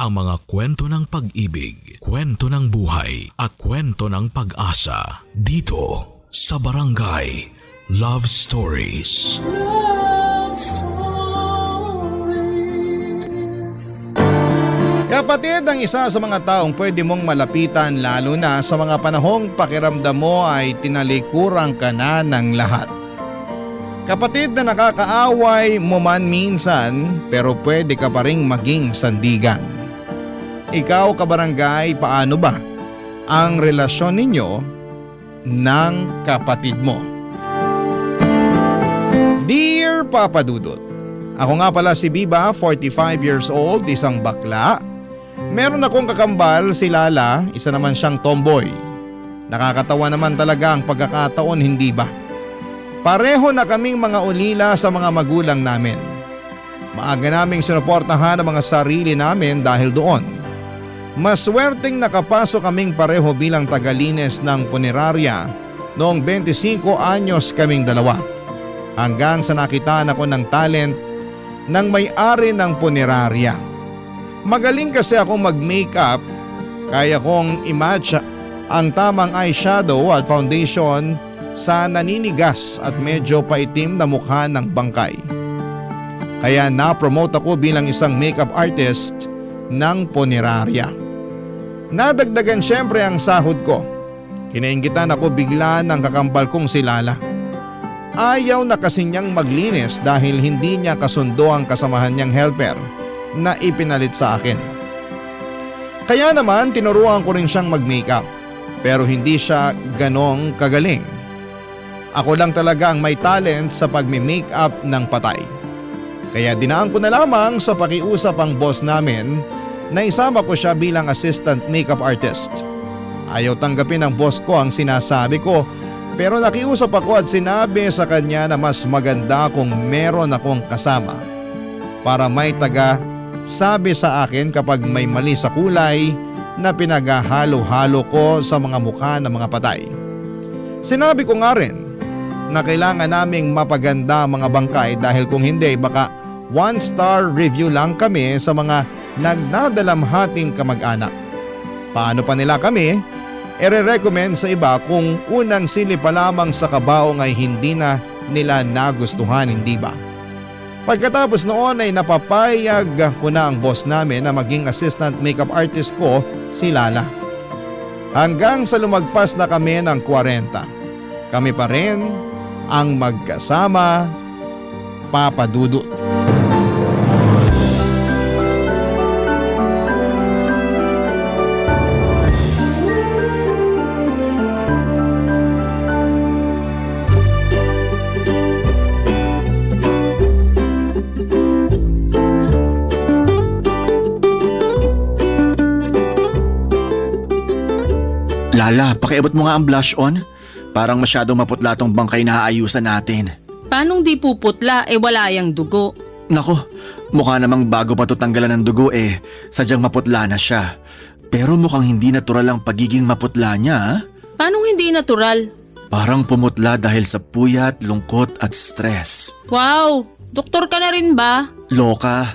ang mga kwento ng pag-ibig, kwento ng buhay at kwento ng pag-asa dito sa Barangay Love Stories. Love Stories. Kapatid, ang isa sa mga taong pwede mong malapitan lalo na sa mga panahong pakiramdam mo ay tinalikuran ka na ng lahat. Kapatid na nakakaaway mo man minsan pero pwede ka pa ring maging sandigan. Ikaw kabarangay, paano ba ang relasyon ninyo ng kapatid mo? Dear Papa Dudut, ako nga pala si Biba, 45 years old, isang bakla. Meron akong kakambal si Lala, isa naman siyang tomboy. Nakakatawa naman talaga ang pagkakataon, hindi ba? Pareho na kaming mga ulila sa mga magulang namin. Maaga naming sinuportahan ang mga sarili namin dahil doon. Maswerteng nakapasok kaming pareho bilang tagalines ng punerarya noong 25 anyos kaming dalawa. Hanggang sa nakitaan ako ng talent ng may-ari ng punerarya. Magaling kasi akong mag-makeup, kaya kong i-match ang tamang eyeshadow at foundation sa naninigas at medyo paitim na mukha ng bangkay. Kaya na-promote ako bilang isang makeup artist ng punerarya. Nadagdagan syempre ang sahod ko. Kinainggitan ako bigla ng kakambal kong si Lala. Ayaw na kasi niyang maglinis dahil hindi niya kasundo ang kasamahan niyang helper na ipinalit sa akin. Kaya naman tinuruan ko rin siyang mag-makeup pero hindi siya ganong kagaling. Ako lang talaga ang may talent sa pagmi-makeup ng patay. Kaya dinaan ko na lamang sa pakiusap ang boss namin na isama ko siya bilang assistant makeup artist. Ayaw tanggapin ng boss ko ang sinasabi ko pero nakiusap ako at sinabi sa kanya na mas maganda kung meron akong kasama para may taga sabi sa akin kapag may mali sa kulay na pinaghahalo-halo ko sa mga mukha ng mga patay. Sinabi ko nga rin na kailangan naming mapaganda ang mga bangkay dahil kung hindi baka 1-star review lang kami sa mga nagdadalamhating kamag-anak. Paano pa nila kami ire-recommend sa iba kung unang sili pa lamang sa kabaong ay hindi na nila nagustuhan, hindi ba? Pagkatapos noon ay napapayag ko na ang boss namin na maging assistant makeup artist ko si Lala. Hanggang sa lumagpas na kami ng 40. Kami pa rin ang magkasama, Papa Dudut. Lala, pakiabot mo nga ang blush on. Parang masyadong maputla tong bangkay na aayusan natin. Paanong di puputla wala yang dugo? Nako, mukha namang bago pa to tanggalan ng dugo sadyang maputla na siya. Pero mukhang hindi natural ang pagiging maputla niya. Paanong hindi natural? Parang pumutla dahil sa puyat, lungkot at stress. Wow! Doktor ka na rin ba? Loka,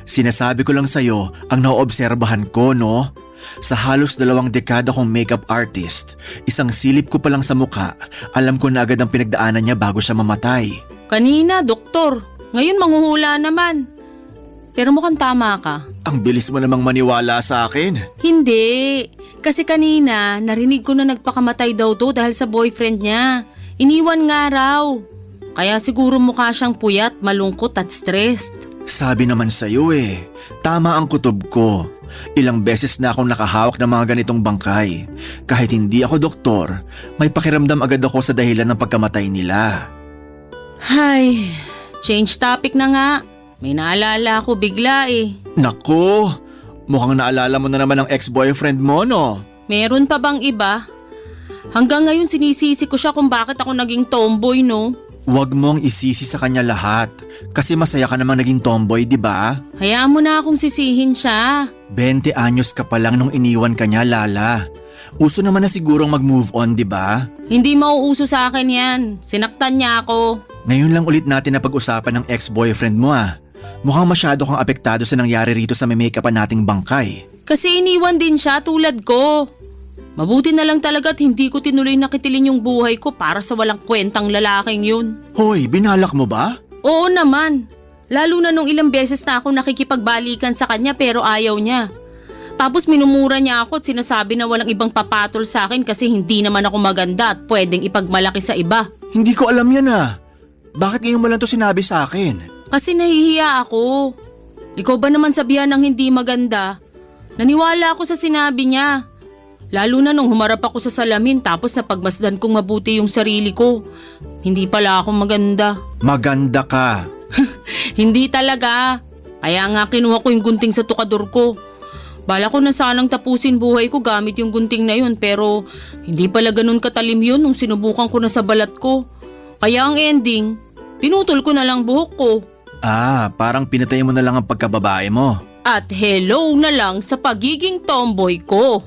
sinasabi ko lang sa'yo ang naoobserbahan ko, no? Sa halos 2 dekada kong makeup artist, isang silip ko pa lang sa mukha, alam ko na agad ang pinagdaanan niya bago siya mamatay. Kanina, doktor. Ngayon manghuhula naman. Pero mukhang tama ka. Ang bilis mo namang maniwala sa akin. Hindi. Kasi kanina, narinig ko na nagpakamatay daw to dahil sa boyfriend niya. Iniwan nga raw. Kaya siguro mukha siyang puyat, malungkot at stressed. Sabi naman sa'yo tama ang kutob ko. Ilang beses na akong nakahawak ng mga ganitong bangkay. Kahit hindi ako doktor, may pakiramdam agad ako sa dahilan ng pagkamatay nila. Hay, change topic na nga. May naalala ako bigla Naku, mukhang naalala mo na naman ang ex-boyfriend mo, no? Meron pa bang iba? Hanggang ngayon sinisisi ko siya kung bakit ako naging tomboy, no? Huwag mong isisi sa kanya lahat. Kasi masaya ka namang naging tomboy, di ba? Hayaan mo na akong sisihin siya. 20 anyos ka pa lang nung iniwan ka niya, Lala. Uso naman na sigurong mag-move on, di ba? Hindi mauuso sa akin yan. Sinaktan niya ako. Ngayon lang ulit natin na pag-usapan ng ex-boyfriend mo Mukhang masyado kang apektado sa nangyari rito sa may make-upan nating bangkay. Kasi iniwan din siya tulad ko. Mabuti na lang talaga at hindi ko tinuloy na kitilin yung buhay ko para sa walang kwentang lalaking yun. Hoy, binalak mo ba? Oo naman. Lalo na nung ilang beses na ako nakikipagbalikan sa kanya pero ayaw niya. Tapos minumura niya ako at sinasabi na walang ibang papatol sa akin kasi hindi naman ako maganda at pwedeng ipagmalaki sa iba. Hindi ko alam yan ah. Bakit ngayon mo lang to sinabi sa akin? Kasi nahihiya ako. Ikaw ba naman sabihan ng hindi maganda? Naniwala ako sa sinabi niya. Lalo na nung humarap ako sa salamin tapos napagmasdan kong mabuti yung sarili ko. Hindi pala ako maganda. Maganda ka. Hindi talaga. Kaya nga kinuha ko yung gunting sa tukador ko. Bala ko na sanang tapusin buhay ko gamit yung gunting na yun pero hindi pala ganun katalim yun nung sinubukan ko na sa balat ko. Kaya ang ending, pinutol ko na lang buhok ko. Ah, parang pinatay mo na lang ang pagkababae mo. At hello na lang sa pagiging tomboy ko.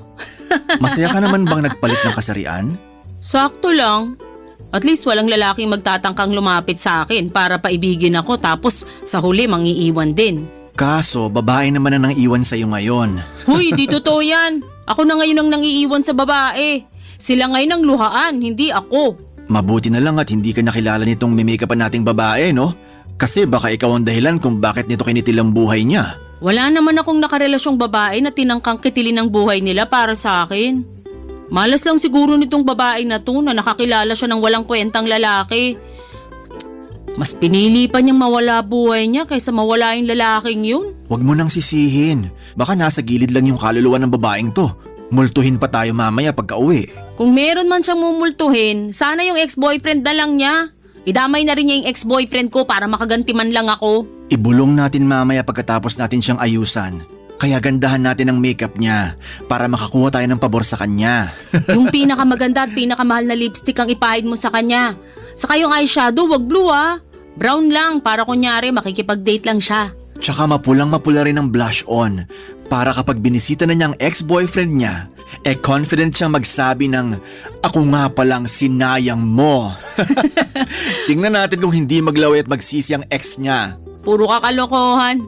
Masaya ka naman bang nagpalit ng kasarian? Sakto lang. At least walang lalaking magtatangkang lumapit sa akin para paibigin ako tapos sa huli mangiiwan din. Kaso, babae naman ang nang-iwan sa'yo ngayon. Huy, di totoo yan. Ako na ngayon ang nangiiwan sa babae. Sila ngayon ang luhaan, hindi ako. Mabuti na lang at hindi ka nakilala nitong mimikapan nating babae, no? Kasi baka ikaw ang dahilan kung bakit nito kinitil ang buhay niya. Wala naman akong nakarelasyong babae na tinangkang kitilin ang buhay nila para sa akin. Malas lang siguro nitong babae na to na nakakilala siya ng walang kwentang lalaki. Mas pinili pa niyang mawala buhay niya kaysa mawala yung lalaking yun. Huwag mo nang sisihin. Baka nasa gilid lang yung kaluluwa ng babaeng to. Multuhin pa tayo mamaya pagka-uwi. Kung meron man siyang mumultuhin, sana yung ex-boyfriend na lang niya. Idamay na rin niya yung ex-boyfriend ko para makaganti man lang ako. Ibulong natin mamaya pagkatapos natin siyang ayusan. Kaya gandahan natin ang makeup niya para makakuha tayo ng pabor sa kanya. Yung pinakamaganda at pinakamahal na lipstick ang ipahid mo sa kanya. Saka yung eyeshadow, wag blue ah. Brown lang para kunyari makikipag-date lang siya. Tsaka mapulang-mapula rin ang blush on para kapag binisita na niya ang ex-boyfriend niya, confident siyang magsabi ng, "Ako nga palang sinayang mo." Tingnan natin kung hindi maglaway at magsisi ang ex niya. Puro kakalokohan.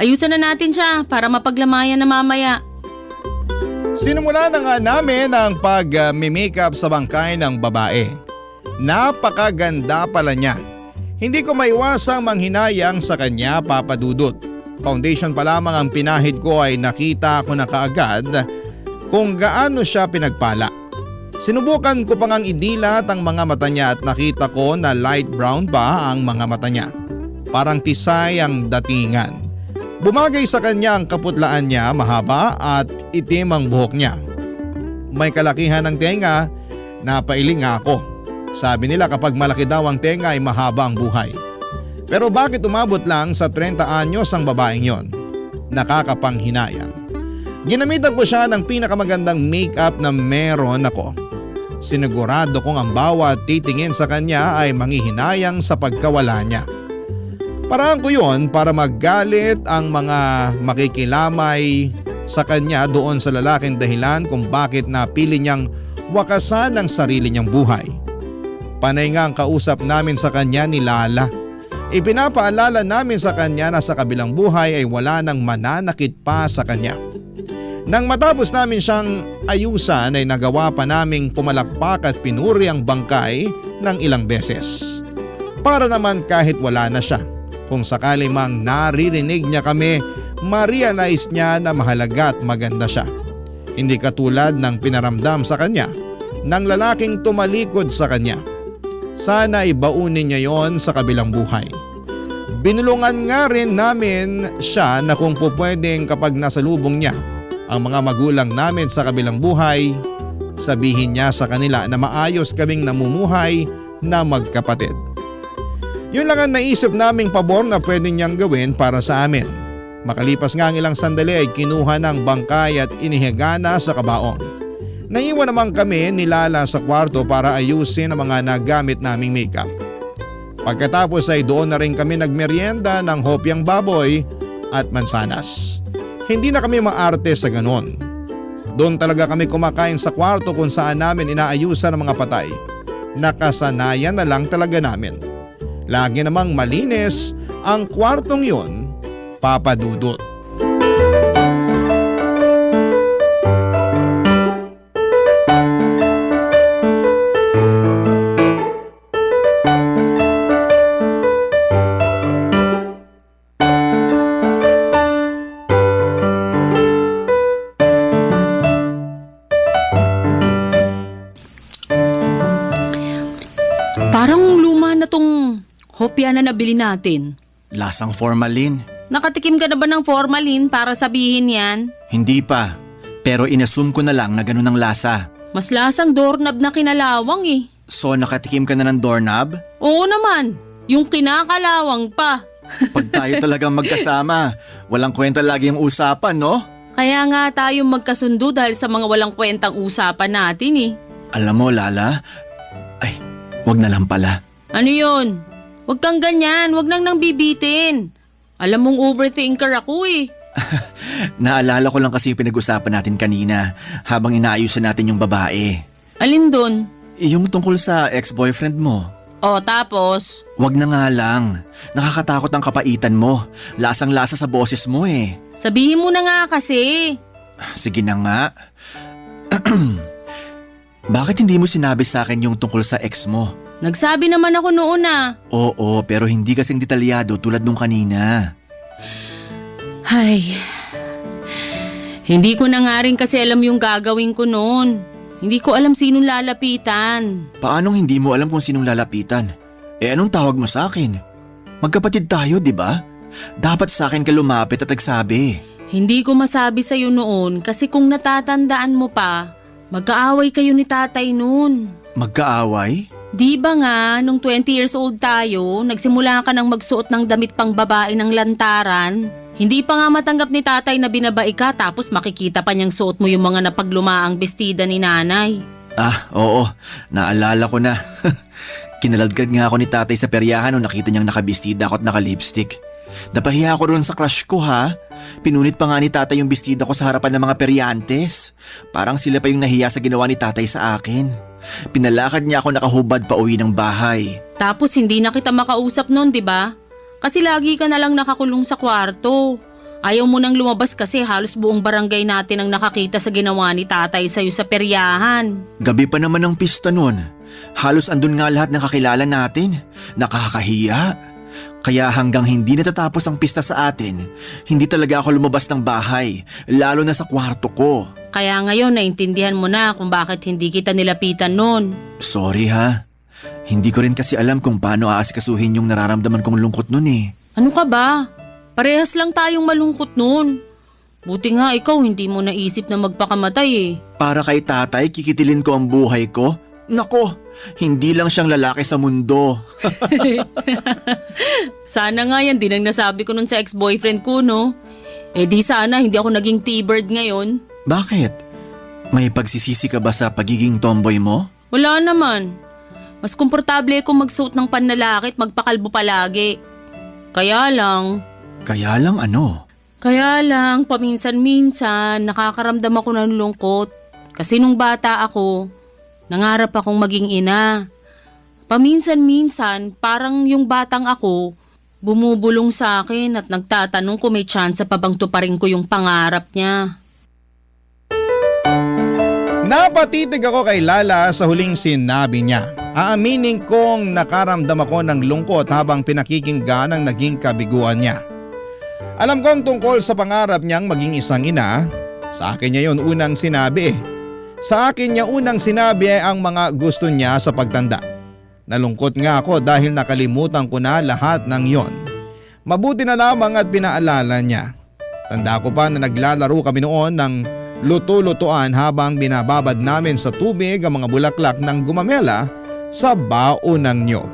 Ayusan na natin siya para mapaglamayan na mamaya. Sinimula na nga namin ang pag-makeup sa bangkay ng babae. Napakaganda pala niya. Hindi ko maiwasang manghinayang sa kanya, Papa Dudut. Foundation pa lamang ang pinahid ko ay nakita ko na kaagad kung gaano siya pinagpala. Sinubukan ko pang idilat ang mga mata niya at nakita ko na light brown pa ang mga mata niya. Parang tisay ang datingan. Bumagay sa kanya ang kaputlaan niya, mahaba at itim ang buhok niya. May kalakihan ng tenga, napailing ako. Sabi nila kapag malaki daw ang tenga ay mahaba ang buhay. Pero bakit umabot lang sa 30 anyos ang babaeng yon? Nakakapanghinayang. Ginamitan ko siya ng pinakamagandang makeup na meron ako. Sinigurado kong ang bawat titingin sa kanya ay manghihinayang sa pagkawala niya. Paraan ko yon para maggalit ang mga makikilamay sa kanya doon sa lalaking dahilan kung bakit napili niyang wakasan ang sarili niyang buhay. Panay nga ang kausap namin sa kanya ni Lala. Ipinapaalala namin sa kanya na sa kabilang buhay ay wala nang mananakit pa sa kanya. Nang matapos namin siyang ayusan ay nagawa pa naming pumalakpak at pinuri ang bangkay ng ilang beses. Para naman kahit wala na siya, kung sakali mang naririnig niya kami, ma-realize niya na mahalaga at maganda siya. Hindi katulad ng pinaramdam sa kanya ng lalaking tumalikod sa kanya. Sana ibaunin niya yon sa kabilang buhay. Binulungan nga rin namin siya na kung pupwedeng kapag nasalubong niya ang mga magulang namin sa kabilang buhay, sabihin niya sa kanila na maayos kaming namumuhay na magkapatid. Yun lang ang naisip naming pabor na pwede niyang gawin para sa amin. Makalipas nga ang ilang sandali ay kinuha ng bangkay at inihigana sa kabaong. Naiwan naman kami ni Lala sa kwarto para ayusin ang mga nagamit naming makeup. Pagkatapos ay doon na rin kami nagmeryenda ng hopyang baboy at mansanas. Hindi na kami maarte sa ganon. Doon talaga kami kumakain sa kwarto kung saan namin inaayusan ang mga patay. Nakasanayan na lang talaga namin. Lagi namang malinis ang kwartong yun Papa Dudut. Parang luma na tong hopya na nabili natin. Lasang formalin. Nakatikim ka na ba ng formalin para sabihin yan? Hindi pa. Pero inassume ko na lang na ganun ang lasa. Mas lasang doorknob na kinalawang eh. So nakatikim ka na ng doorknob? Oo naman, yung kinakalawang pa. Pag tayo talagang magkasama, walang kwenta lagi yung usapan, no? Kaya nga tayo magkasundo dahil sa mga walang kwentang usapan natin eh. Alam mo, Lala, ay, wag na lang pala. Ano yun? Huwag kang ganyan, huwag nang bibitin. Alam mong overthinker ako eh. Naalala ko lang kasi yung pinag-usapan natin kanina habang inaayusan natin yung babae. Alin dun? Yung tungkol sa ex-boyfriend mo. O tapos? Wag na nga lang. Nakakatakot ang kapaitan mo. Lasang-lasa sa boses mo eh. Sabihin mo na nga kasi. Sige na nga. Bakit hindi mo sinabi sa akin yung tungkol sa ex mo? Nagsabi naman ako noon ah. Oo, pero hindi kasing detalyado tulad nung kanina. Ay, hindi ko na nga rin kasi alam yung gagawin ko noon. Hindi ko alam sinong lalapitan. Paanong hindi mo alam kung sinong lalapitan? Eh anong tawag mo sa akin? Magkapatid tayo, di ba? Dapat sa akin ka lumapit at nagsabi. Hindi ko masabi sa'yo noon kasi kung natatandaan mo pa, magkaaway kayo ni tatay noon. Magkaaway? Di ba nga, nung 20 years old tayo, nagsimula ka ng magsuot ng damit pang babae ng lantaran? Hindi pa nga matanggap ni tatay na binabae ka tapos makikita pa niyang suot mo yung mga napaglumaang bestida ni nanay. Ah, oo. Naalala ko na. Kinaladkad nga ako ni tatay sa peryahan nung nakita niyang nakabistida ako at nakalipstick. Napahiya ako roon sa crush ko ha. Pinunit pa nga ni tatay yung bestida ko sa harapan ng mga peryantes. Parang sila pa yung nahiya sa ginawa ni tatay sa akin. Pinalakad niya ako nakahubad pa uwi ng bahay. Tapos hindi na kita makausap noon, di ba? Kasi lagi ka na lang nakakulong sa kwarto. Ayaw mo nang lumabas kasi halos buong barangay natin ang nakakita sa ginawa ni tatay sa'yo sa peryahan. Gabi pa naman ang pista nun. Halos andun nga lahat ng kakilala natin. Nakakahiya. Kaya hanggang hindi natatapos ang pista sa atin, hindi talaga ako lumabas ng bahay, lalo na sa kwarto ko. Kaya ngayon naintindihan mo na kung bakit hindi kita nilapitan noon. Sorry ha. Hindi ko rin kasi alam kung paano aasikasuhin yung nararamdaman kong lungkot nun eh. Ano ka ba? Parehas lang tayong malungkot noon. Buti nga ikaw hindi mo naisip na magpakamatay eh. Para kay tatay, kikitilin ko ang buhay ko? Nako, hindi lang siyang lalaki sa mundo. Sana nga yan din ang nasabi ko nun sa ex-boyfriend ko, no? Eh di sana hindi ako naging T-bird ngayon. Bakit? May pagsisisi ka ba sa pagiging tomboy mo? Wala naman. Mas komportable ako magsuot ng panlalaki at magpakalbo palagi. Kaya lang ano? Kaya lang paminsan-minsan nakakaramdam ako ng lungkot. Kasi nung bata ako, nangarap akong maging ina. Paminsan-minsan parang yung batang ako bumubulong sa akin at nagtatanong kung may tsansa pa bang tuparin ko yung pangarap niya. Napatitig ako kay Lala sa huling sinabi niya. Aaminin kong nakaramdam ako ng lungkot habang pinakikinggan ang naging kabiguan niya. Alam kong tungkol sa pangarap niyang maging isang ina, sa akin niya yun unang sinabi. Sa akin niya unang sinabi ang mga gusto niya sa pagtanda. Nalungkot nga ako dahil nakalimutan ko na lahat ng yon. Mabuti na lamang at pinaalala niya. Tanda ko pa na naglalaro kami noon ng luto-lutuan habang binababad namin sa tubig ang mga bulaklak ng gumamela sa baon ng niyog.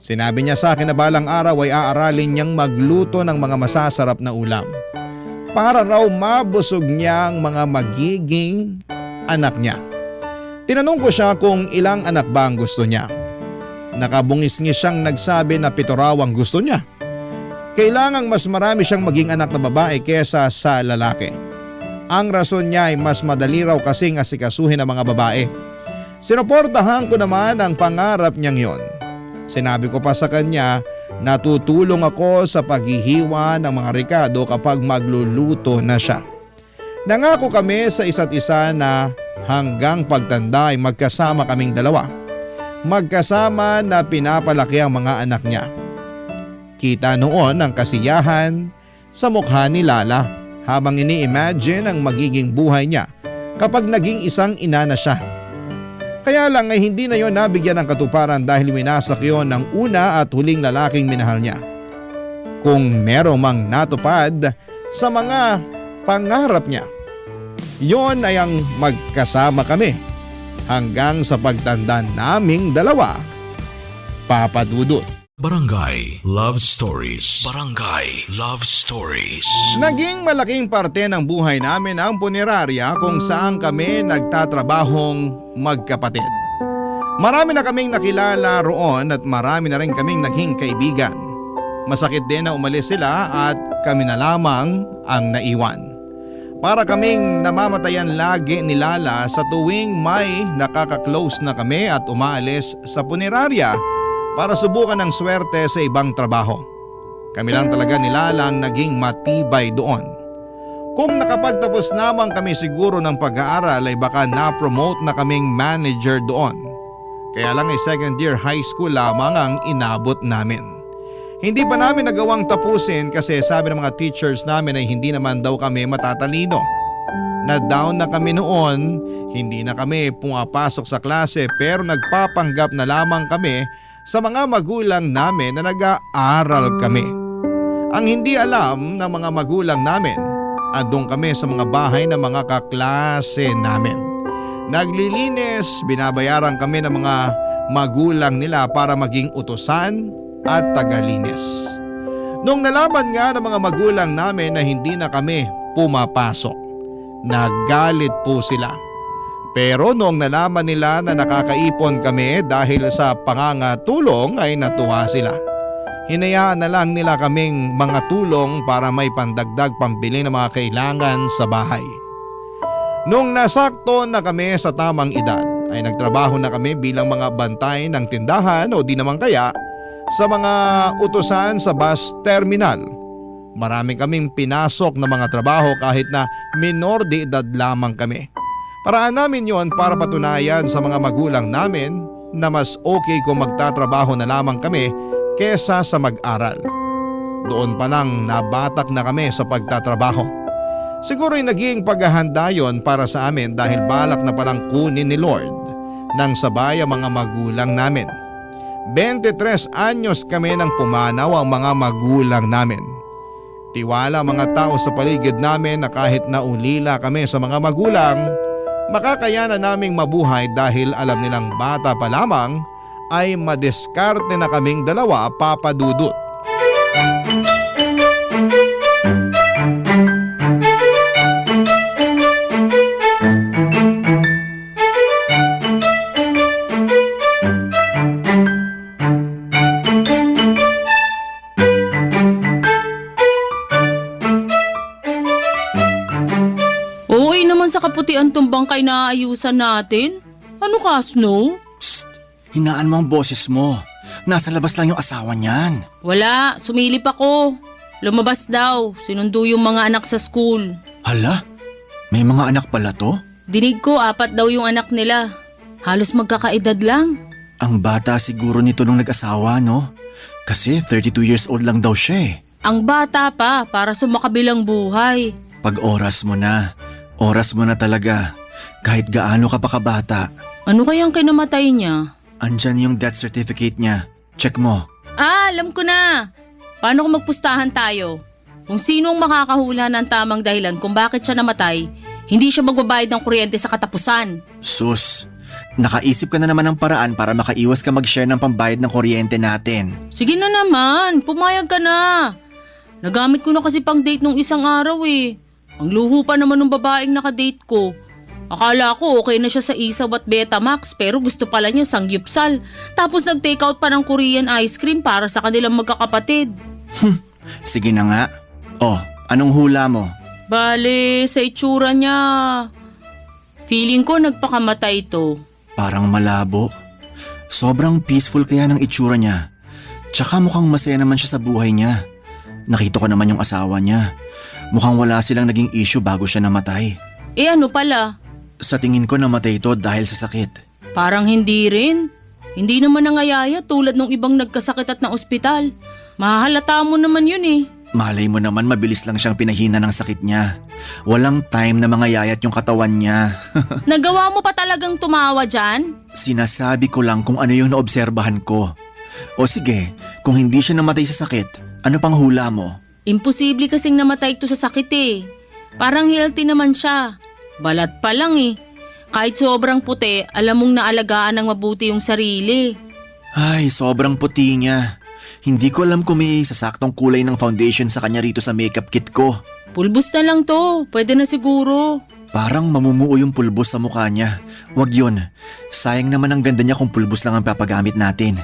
Sinabi niya sa akin na balang araw ay aaralin niyang magluto ng mga masasarap na ulam. Para raw mabusog niya ang mga magiging anak niya. Tinanong ko siya kung ilang anak ba ang gusto niya. Nakabungis-ngis siyang nagsabi na 7 raw ang gusto niya. Kailangang mas marami siyang maging anak na babae kesa sa lalaki. Ang rason niya ay mas madali raw kasing asikasuhin ang mga babae. Sinuportahan ko naman ang pangarap niyang yon. Sinabi ko pa sa kanya Natutulong ako sa paghihiwa ng mga rekado kapag magluluto na siya. Nangako kami sa isa't isa na hanggang pagtanda ay magkasama kaming dalawa. Magkasama na pinapalaki ang mga anak niya. Kita noon ang kasiyahan sa mukha ni Lala habang ini-imagine ang magiging buhay niya kapag naging isang ina na siya. Kaya lang ay hindi na yon nabigyan ng katuparan dahil winasak yon ng una at huling lalaking minahal niya. Kung merong mang natupad sa mga pangarap niya, yon ay ang magkasama kami hanggang sa pagtanda naming dalawa, Papa Dudut. Barangay Love Stories. Barangay Love Stories. Naging malaking parte ng buhay namin ang punerarya kung saan kami nagtatrabahong magkapatid. Marami na kaming nakilala roon at marami na rin kaming naging kaibigan. Masakit din na umalis sila at kami na lamang ang naiwan. Para kaming namamatayan lagi ni Lala sa tuwing may nakaka-close na kami at umaalis sa punerarya para subukan ng swerte sa ibang trabaho. Kami lang talaga ni Lala ang naging matibay doon. Kung nakapagtapos naman kami siguro ng pag-aaral ay baka na-promote na kaming manager doon. Kaya lang ay second year high school lamang ang inabot namin. Hindi pa namin nagawang tapusin kasi sabi ng mga teachers namin ay hindi naman daw kami matatalino. Na-down na kami noon, hindi na kami pumapasok sa klase pero nagpapanggap na lamang kami sa mga magulang namin na nag-aaral kami. Ang hindi alam ng mga magulang namin, andun kami sa mga bahay ng mga kaklase namin. Naglilinis, binabayaran kami ng mga magulang nila para maging utusan at tagalinis. Nung nalaman nga ng mga magulang namin na hindi na kami pumapasok, nagalit po sila. Pero noong nalaman nila na nakakaipon kami dahil sa pangangatulong ay natuwa sila. Hinayaan na lang nila kaming mga tulong para may pandagdag pambili ng mga kailangan sa bahay. Noong nasakto na kami sa tamang edad ay nagtrabaho na kami bilang mga bantay ng tindahan o di naman kaya sa mga utusan sa bus terminal. Marami kaming pinasok na mga trabaho kahit na minor de edad lamang kami. Paraan namin yon para patunayan sa mga magulang namin na mas okay kung magtatrabaho na lamang kami kesa sa mag-aral. Doon pa lang nabatak na kami sa pagtatrabaho. Siguro'y naging paghahanda yon para sa amin dahil balak na palang kunin ni Lord nang sabay ang mga magulang namin. 23 anyos kami nang pumanaw ang mga magulang namin. Tiwala mga tao sa paligid namin na kahit naulila kami sa mga magulang, makakayanan naming mabuhay dahil alam nilang bata pa lamang ay madiskarte na kaming dalawa, Papa Dudut. Okay naman sa kaputian tong bangkay na aayusan natin. Ano ka, Snow? Psst! Hinaan mo ang boses mo. Nasa labas lang yung asawa niyan. Wala, sumilip ako. Lumabas daw, sinundo yung mga anak sa school. Hala? May mga anak pala to? Dinig ko 4 daw yung anak nila. Halos magkakaedad lang. Ang bata siguro nito nung nag-asawa, no? Kasi 32 years old lang daw siya eh. Ang bata pa para sumakabilang buhay. Pag oras mo na talaga. Kahit gaano ka pa kabata. Ano kayang kinamatay niya? Andyan yung death certificate niya. Check mo. Alam ko na. Paano kung magpustahan tayo? Kung sino ang makakahula ng tamang dahilan kung bakit siya namatay, hindi siya magbabayad ng kuryente sa katapusan. Sus, nakaisip ka na naman ng paraan para makaiwas ka mag-share ng pambayad ng kuryente natin. Sige na naman, pumayag ka na. Nagamit ko na kasi pang date nung isang araw eh. Ang luho pa naman ng babaeng nakadate ko. Akala ko okay na siya sa Isaw at Betamax pero gusto pala niya sangyupsal. Tapos nag-take out pa ng Korean ice cream para sa kanilang magkakapatid. Sige na nga. Oh, anong hula mo? Bale, sa itsura niya. Feeling ko nagpakamatay to. Parang malabo. Sobrang peaceful kaya ng itsura niya. Tsaka mukhang masaya naman siya sa buhay niya. Nakita ko naman yung asawa niya. Mukhang wala silang naging issue bago siya namatay. Eh ano pala? Sa tingin ko namatay ito dahil sa sakit. Parang hindi rin. Hindi naman nangayaya tulad ng ibang nagkasakit at na ospital. Mahahalata mo naman yun eh. Malay mo naman mabilis lang siyang pinahina ng sakit niya. Walang time na mangayayat yung katawan niya. Nagawa mo pa talagang tumawa dyan? Sinasabi ko lang kung ano yung naobserbahan ko. O sige, kung hindi siya namatay sa sakit, ano pang hula mo? Imposible kasing namatay ito sa sakit eh. Parang healthy naman siya. Balat pa lang eh. Kahit sobrang puti, alam mong naalagaan ng mabuti yung sarili. Ay, sobrang puti niya. Hindi ko alam kung may sasaktong kulay ng foundation sa kanya rito sa makeup kit ko. Pulbos na lang to. Pwede na siguro. Parang mamumuo yung pulbos sa mukha niya. Wag yun. Sayang naman ang ganda niya kung pulbos lang ang papagamit natin.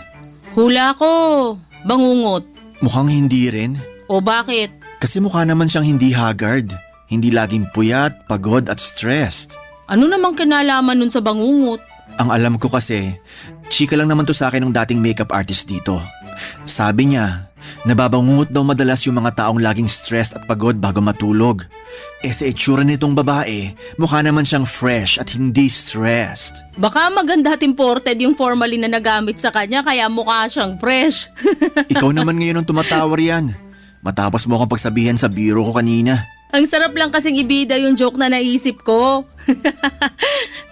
Hula ko. Bangungot. Mukhang hindi rin. O bakit? Kasi mukha naman siyang hindi haggard. Hindi laging puyat, pagod at stressed. Ano namang kinalaman nun sa bangungot? Ang alam ko kasi, chika lang naman to sa akin ng dating makeup artist dito. Sabi niya, nababangungot daw madalas yung mga taong laging stressed at pagod bago matulog. Eh sa itsura nitong babae, mukha naman siyang fresh at hindi stressed. Baka maganda at imported yung formalin na nagamit sa kanya kaya mukha siyang fresh. Ikaw naman ngayon ang tumatawar yan. Matapos mo akong pagsabihan sa biro ko kanina. Ang sarap lang kasing ibida yung joke na naisip ko.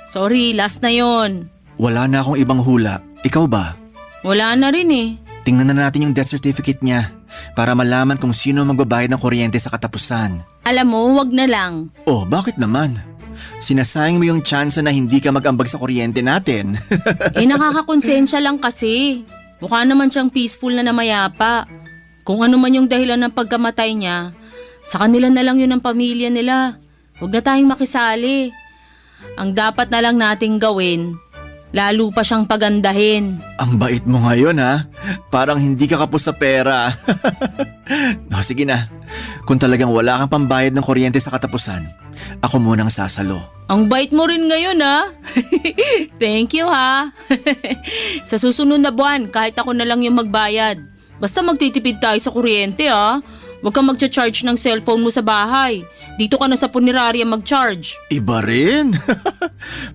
Sorry, last na yon. Wala na akong ibang hula. Ikaw ba? Wala na rin eh. Tingnan na natin yung death certificate niya para malaman kung sino magbabayad ng kuryente sa katapusan. Alam mo, wag na lang. Oh, bakit naman? Sinasayang mo yung chance na hindi ka mag-ambag sa kuryente natin. Eh nakakakonsensya lang kasi. Mukha naman siyang peaceful na namayapa. Kung ano man yung dahilan ng pagkamatay niya, sa kanila na lang yun ang pamilya nila. Huwag na tayong makisali. Ang dapat na lang nating gawin, lalo pa siyang pagandahin. Ang bait mo ngayon ha? Parang hindi ka kapos sa pera. No, sige na. Kung talagang wala kang pambayad ng kuryente sa katapusan, ako munang sasalo. Ang bait mo rin ngayon ha. Thank you ha. Sa susunod na buwan, kahit ako na lang yung magbayad. Basta magtitipid tayo sa kuryente ha. Huwag kang magcha-charge ng cellphone mo sa bahay. Dito ka na sa punerarya mag-charge. Iba rin.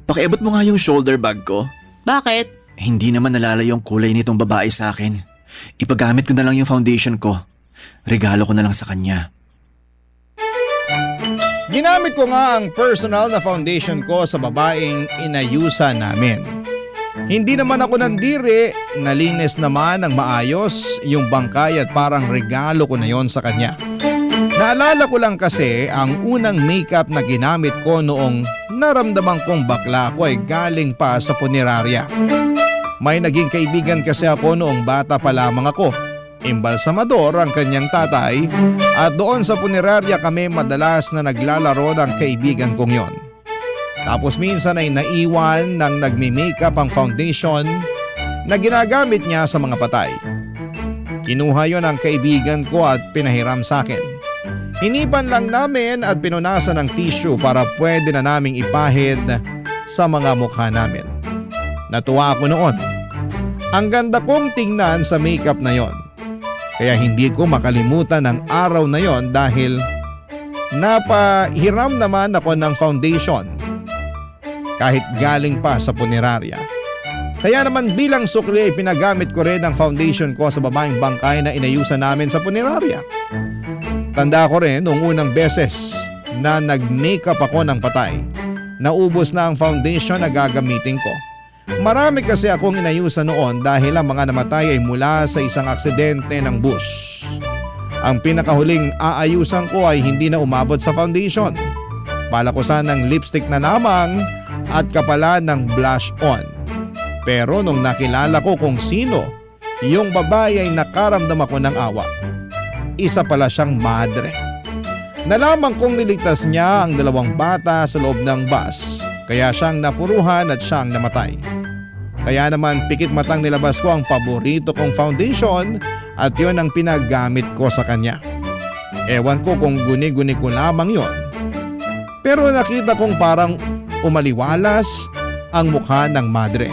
Pakiabot mo nga yung shoulder bag ko. Bakit? Hindi naman nalala yung kulay nitong babae sa akin. Ipagamit ko na lang yung foundation ko. Regalo ko na lang sa kanya. Ginamit ko nga ang personal na foundation ko sa babaeng inayusan namin. Hindi naman ako nandiri, nalinis naman ng maayos yung bangkay at parang regalo ko na yon sa kanya. Naalala ko lang kasi ang unang makeup na ginamit ko noong naramdaman kong bakla ko ay galing pa sa punerarya. May naging kaibigan kasi ako noong bata pa lamang ako. Imbalsamador ang kanyang tatay at doon sa punerarya kami madalas na naglalaro ng kaibigan kong yon. Tapos minsan ay naiwan ng nagme-makeup ang foundation na ginagamit niya sa mga patay. Kinuha yon ng kaibigan ko at pinahiram sa akin. Hinipan lang namin at pinunasan ng tissue para pwede na naming ipahid sa mga mukha namin. Natuwa ako noon. Ang ganda kong tingnan sa makeup na yon. Kaya hindi ko makalimutan ang araw na yon dahil napahiram naman ako ng foundation kahit galing pa sa punerarya. Kaya naman bilang sukli ay pinagamit ko rin ang foundation ko sa babaeng bangkay na inayusan namin sa punerarya. Tanda ko rin noong unang beses na nag-makeup ako ng patay. Naubos na ang foundation na gagamitin ko. Marami kasi akong inayusan noon dahil ang mga namatay ay mula sa isang aksidente ng bus. Ang pinakahuling aayusan ko ay hindi na umabot sa foundation. Bala ko sanang lipstick na lamang at kapalan ng blush on. Pero nung nakilala ko kung sino, yung babae ay nakaramdam ako ng awa. Isa pala siyang madre. Nalaman kong niligtas niya ang 2 bata sa loob ng bus, kaya siyang napuruhan at siyang namatay. Kaya naman pikit matang nilabas ko ang paborito kong foundation at yon ang pinagamit ko sa kanya. Ewan ko kung guni-guni ko lamang yon. Pero nakita kong parang umaliwalas ang mukha ng madre.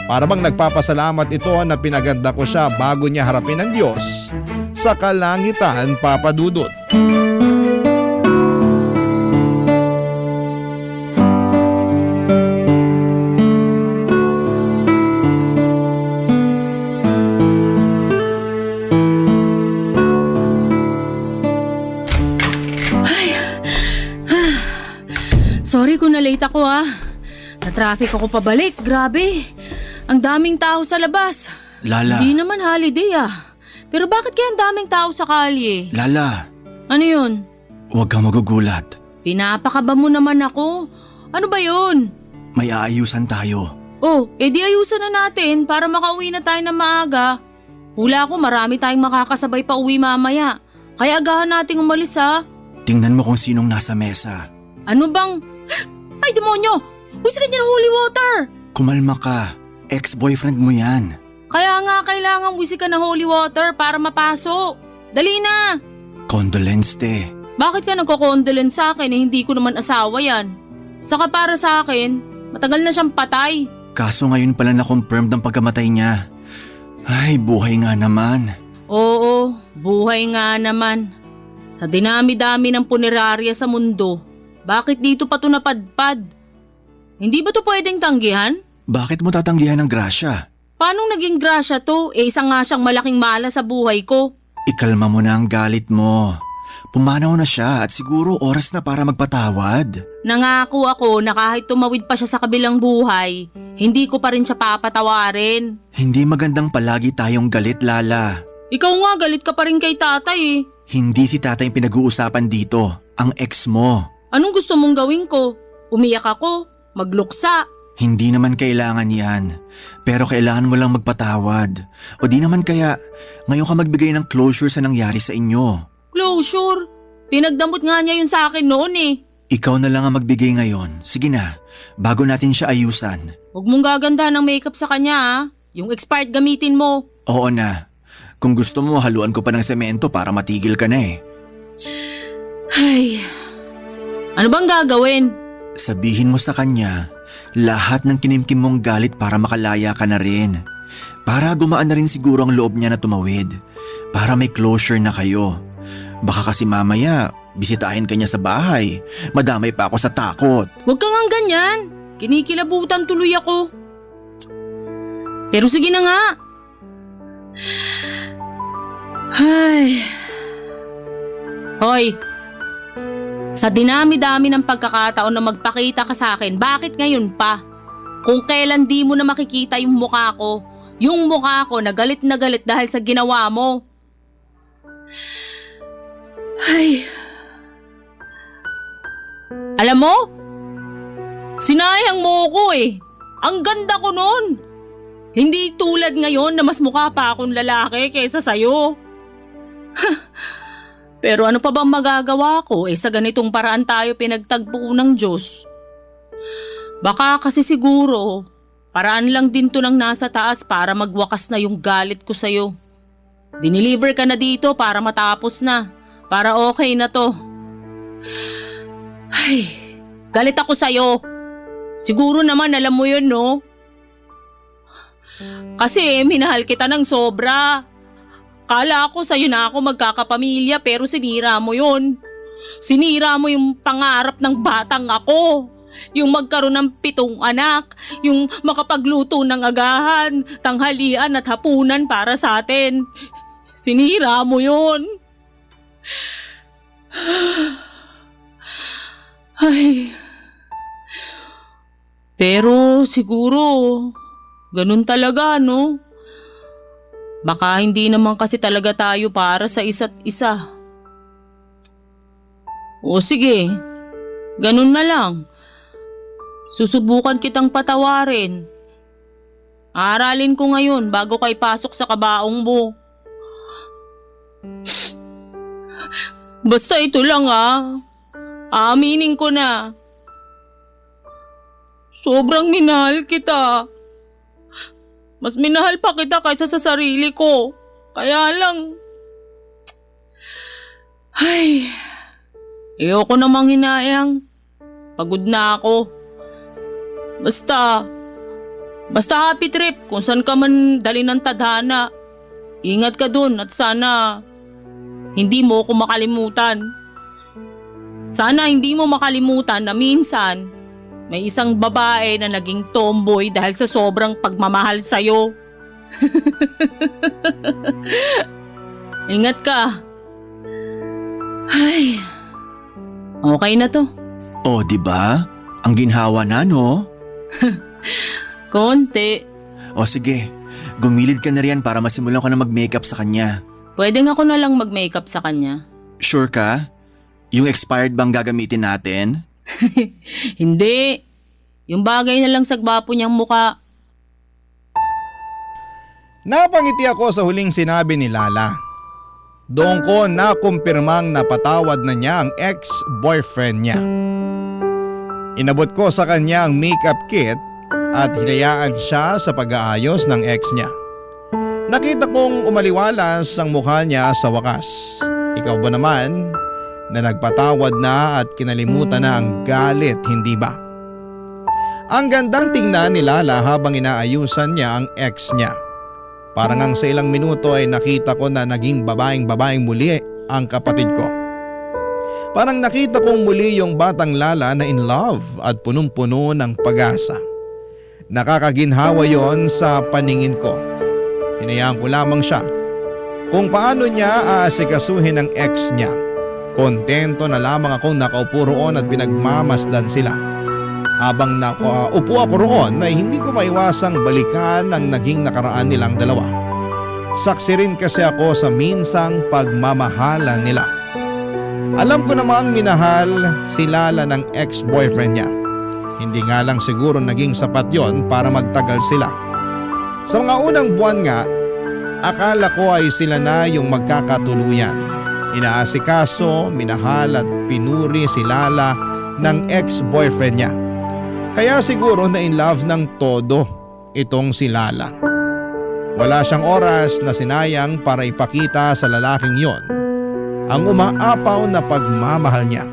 Para bang nagpapasalamat ito na pinaganda ko siya bago niya harapin ang Diyos sa kalangitan, Papa Dudut. Sorry kung na-late ako Na-traffic ako pabalik, grabe. Ang daming tao sa labas. Lala, Hindi naman holiday Pero bakit kaya ang daming tao sa kalye? Lala, Ano yun? huwag kang magugulat. Pinapakaba mo naman ako. Ano ba yun? May aayusan tayo. Oh, edi ayusan na natin para makauwi na tayo ng maaga. Hula ko marami tayong makakasabay pa uwi mamaya. Kaya agahan nating umalis Tingnan mo kung sinong nasa mesa. Ano bang… Ay demonyo! Huwag niya ng holy water! Kumalma ka. Ex-boyfriend mo yan. Kaya nga kailangan wisikan ng holy water para mapasok. Dali na! Condolence te. Bakit ka nagko-condolence sa akin hindi ko naman asawa yan? Saka para sa akin, matagal na siyang patay. Kaso ngayon pala na-confirmed ang pagkamatay niya. Ay, buhay nga naman. Oo, buhay nga naman. Sa dinami-dami ng punerarya sa mundo, bakit dito pa ito napadpad? Hindi ba ito pwedeng tanggihan? Bakit mo tatanggihan ng grasya? Paano naging grasya to? Isa nga siyang malaking mala sa buhay ko. Ikalma mo na ang galit mo. Pumanaw na siya at siguro oras na para magpatawad. Nangako ako na kahit tumawid pa siya sa kabilang buhay, hindi ko pa rin siya papatawarin. Hindi magandang palagi tayong galit, Lala. Ikaw nga galit ka pa rin kay tatay Hindi si tatay yung pinag-uusapan dito, ang ex mo. Anong gusto mong gawin ko? Umiyak ako? Magluksa? Hindi naman kailangan yan. Pero kailangan mo lang magpatawad. O di naman kaya, ngayon ka magbigay ng closure sa nangyari sa inyo. Closure? Pinagdamot nga niya yun sa akin noon Ikaw na lang ang magbigay ngayon. Sige na, bago natin siya ayusan. Huwag mong gaganda ng makeup sa kanya Yung expired gamitin mo. Oo na. Kung gusto mo, haluan ko pa ng semento para matigil ka na Ay, ano bang gagawin? Sabihin mo sa kanya, lahat ng kinimkim mong galit para makalaya ka na rin. Para gumaan na rin siguro ang loob niya na tumawid. Para may closure na kayo. Baka kasi mamaya, bisitahin ka niya sa bahay. Madamay pa ako sa takot. Huwag kang ang ganyan. Kinikilabutan tuloy ako. Pero sige na nga. Ay. Hoy. Sa dinami-dami ng pagkakataon na magpakita ka sa akin, bakit ngayon pa? Kung kailan di mo na makikita yung mukha ko na galit dahil sa ginawa mo. Ay. Alam mo? Sinayang mo ko Ang ganda ko nun. Hindi tulad ngayon na mas mukha pa akong lalaki kaysa sayo. Pero ano pa bang magagawa ko sa ganitong paraan tayo pinagtagpo ng Diyos? Baka kasi siguro, paraan lang din to ng nasa taas para magwakas na yung galit ko sa'yo. Dineliver ka na dito para matapos na, para okay na to. Ay, galit ako sa'yo. Siguro naman alam mo yun, no? Kasi minahal kita ng sobra. Kala ko sa'yo na ako magkakapamilya pero sinira mo yun. Sinira mo yung pangarap ng batang ako. Yung magkaroon ng 7 anak. Yung makapagluto ng agahan, tanghalian at hapunan para sa atin. Sinira mo yun. Ay. Pero siguro, ganun talaga, no? Baka hindi naman kasi talaga tayo para sa isa't isa. O sige, ganun na lang. Susubukan kitang patawarin. Aralin ko ngayon bago kay pasok sa kabaong mo. Basta ito lang Aaminin ko na. Sobrang minahal kita. Mas minahal pa kita kaysa sa sarili ko. Kaya lang… Ay… Ayoko namang hinayang. Pagod na ako. Basta… Basta happy trip kung saan ka man dali ng tadhana. Ingat ka dun at sana hindi mo ako makalimutan. Sana hindi mo makalimutan na minsan may isang babae na naging tomboy dahil sa sobrang pagmamahal sa'yo. Ingat ka. Ay, okay na to. Oh, di ba? Ang ginhawa na, no? Konti. O sige, gumilid ka na riyan para masimulan ko na mag-makeup sa kanya. Pwede nga ako na lang mag-makeup sa kanya. Sure ka? Yung expired bang gagamitin natin? Hindi. Yung bagay na lang sa gwapo niyang muka. Napangiti ako sa huling sinabi ni Lala. Doon ko nakumpirmang napatawad na niya ang ex-boyfriend niya. Inabot ko sa kanya ang makeup kit at hinayaan siya sa pag-aayos ng ex niya. Nakita kong umaliwalas ang mukha niya sa wakas. Ikaw ba naman na nagpatawad na at kinalimutan na ang galit, hindi ba? Ang gandang tingnan ni Lala habang inaayusan niya ang ex niya. Parang ang sa ilang minuto ay nakita ko na naging babaeng muli ang kapatid ko. Parang nakita kong muli yung batang Lala na in love at punong-puno ng pag-asa. Nakakaginhawa yon sa paningin ko. Hinayaan ko lamang siya kung paano niya aasikasuhin ang ex niya. Kontento na lamang akong nakaupo roon at pinagmamasdan sila. Habang nakaupo ako roon ay hindi ko maiwasang balikan ang naging nakaraan nilang dalawa. Saksi rin kasi ako sa minsang pagmamahala nila. Alam ko namang minahal si Lala ng ex-boyfriend niya. Hindi nga lang siguro naging sapat yon para magtagal sila. Sa mga unang buwan nga, akala ko ay sila na yung magkakatuluyan. Inaasikaso, minahal at pinuri si Lala ng ex-boyfriend niya. Kaya siguro na in love ng todo itong si Lala. Wala siyang oras na sinayang para ipakita sa lalaking yon ang umaapaw na pagmamahal niya.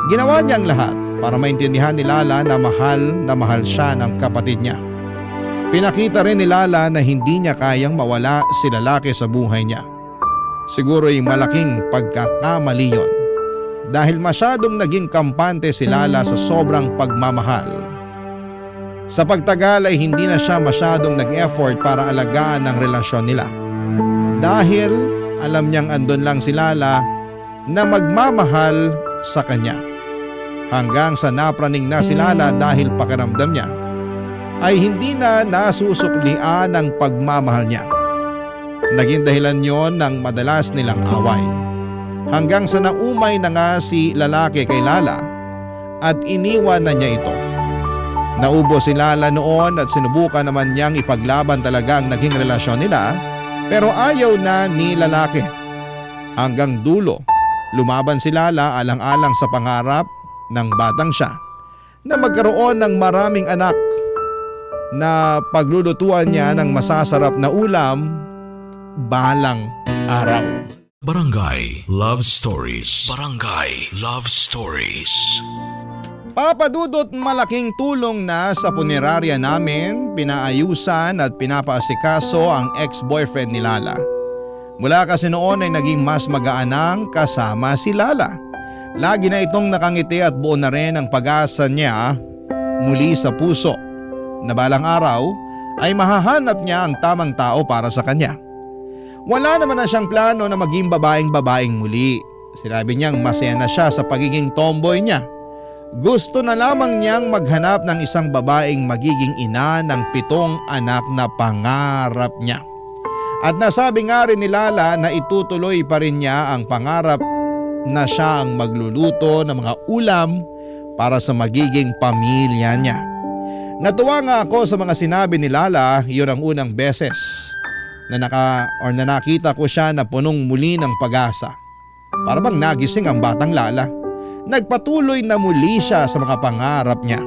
Ginawa niya ang lahat para maintindihan ni Lala na mahal siya ng kapatid niya. Pinakita rin ni Lala na hindi niya kayang mawala si lalaki sa buhay niya. Siguro ay malaking pagkakamali yon dahil masyadong naging kampante si Lala sa sobrang pagmamahal. Sa pagtagal ay hindi na siya masyadong nag-effort para alagaan ang relasyon nila. Dahil alam niyang andun lang si Lala na magmamahal sa kanya. Hanggang sa napraning na si Lala dahil pakiramdam niya ay hindi na nasusuklian ang pagmamahal niya. Naging dahilan yon ng madalas nilang away. Hanggang sa naumay na nga si lalaki kay Lala at iniwan na niya ito. Naubo si Lala noon at sinubukan naman niyang ipaglaban talaga ang naging relasyon nila, pero ayaw na ni lalaki. Hanggang dulo, lumaban si Lala alang-alang sa pangarap ng batang siya na magkaroon ng maraming anak na paglulutuan niya ng masasarap na ulam balang araw. Barangay Love Stories. Barangay Love Stories. Papa Dudut, malaking tulong na sa punerarya namin, pinaayusan at pinapaasikaso ang ex-boyfriend ni Lala. Mula kasi noon ay naging mas magaanang kasama si Lala. Lagi na itong nakangiti at buo na rin ang pag-asa niya muli sa puso na balang araw ay mahahanap niya ang tamang tao para sa kanya. Wala naman na siyang plano na maging babaeng muli. Sinabi niyang masaya na siya sa pagiging tomboy niya. Gusto na lamang niyang maghanap ng isang babaeng magiging ina ng 7 anak na pangarap niya. At nasabi nga rin ni Lala na itutuloy pa rin niya ang pangarap na siya ang magluluto ng mga ulam para sa magiging pamilya niya. Natuwa nga ako sa mga sinabi ni Lala. Yun ang unang beses na nakita ko siya na punong muli ng pag-asa. Para bang nagising ang batang Lala. Nagpatuloy na muli siya sa mga pangarap niya.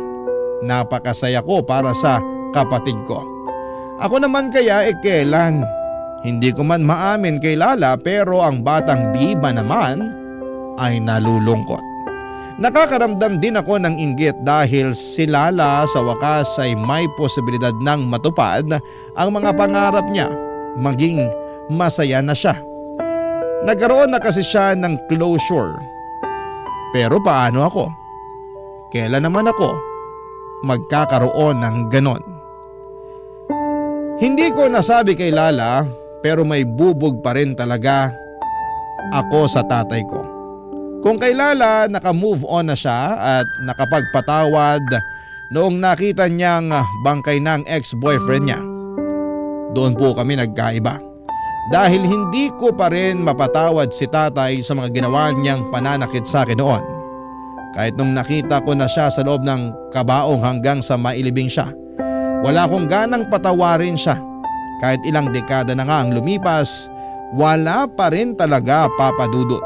Napakasaya ko para sa kapatid ko. Ako naman kaya kailan? Hindi ko man maamin kay Lala, pero ang batang Biba naman ay nalulungkot. Nakakaramdam din ako ng inggit dahil si Lala sa wakas ay may posibilidad ng matupad ang mga pangarap niya, maging masaya na siya. Nagkaroon na kasi siya ng closure. Pero paano ako? Kailan naman ako magkakaroon ng ganon? Hindi ko nasabi kay Lala pero may bubog pa rin talaga ako sa tatay ko. Kung kay Lala naka-move on na siya at nakapagpatawad noong nakita niyang bangkay ng ex-boyfriend niya, doon po kami nagkaiba. Dahil hindi ko pa rin mapatawad si tatay sa mga ginawa niyang pananakit sa akin noon. Kahit nung nakita ko na siya sa loob ng kabaong hanggang sa mailibing siya, wala akong ganang patawarin siya. Kahit ilang dekada na nga ang lumipas, wala pa rin talaga, Papa Dudut.